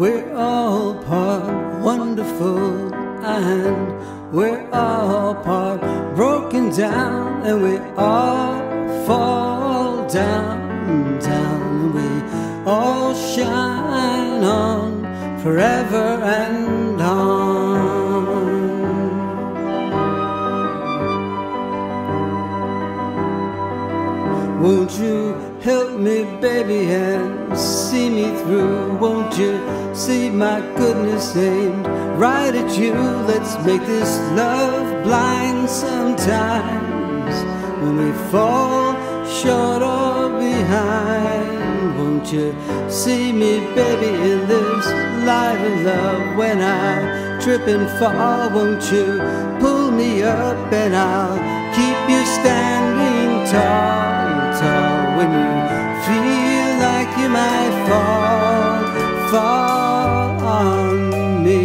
We're all part wonderful, and we're all part broken down, and we all fall down, down, and we all shine on forever and on. Won't you help me, baby, and see me through? Won't you see my goodness aimed right at you? Let's make this love blind sometimes when we fall short or behind. Won't you see me, baby, in this life of love? When I trip and fall, won't you pull me up, and I'll keep you standing tall, tall. When you feel like you might fall on me.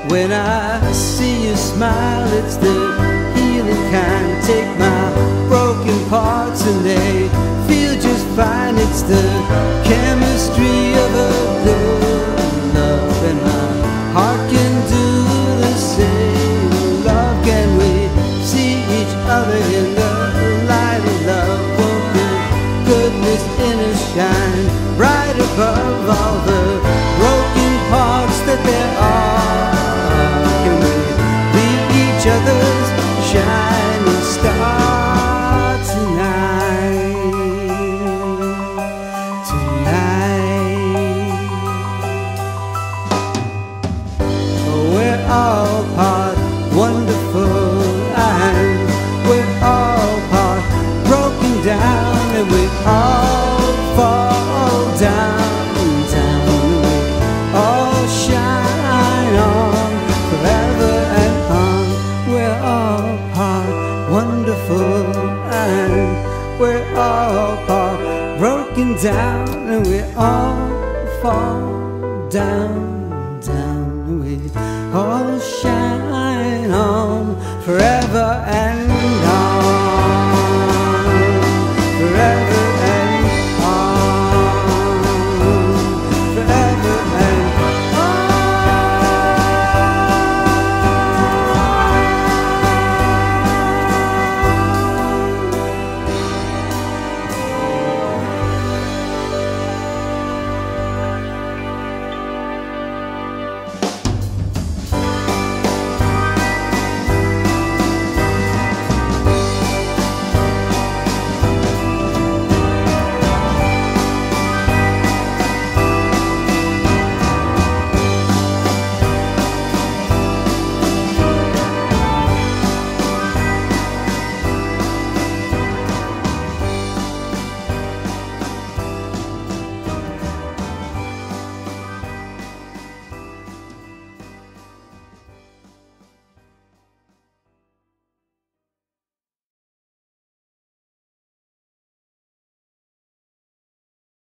When I see you smile, it's the healing kind. Take my broken parts and they feel just fine. It's the chemistry of a good love, and my heart can do the same. Love, can we see each other in the light of love? Won't the goodness in us shine right above all the broken parts that there are? Can we be each other's shining star tonight, tonight? Oh, we're all part wonderful, and we're all part broken down, and we all fall down, down, and we all shine on forever and on. We're all part wonderful, and we're all part broken down, and we all fall down, down, and we all shine on forever and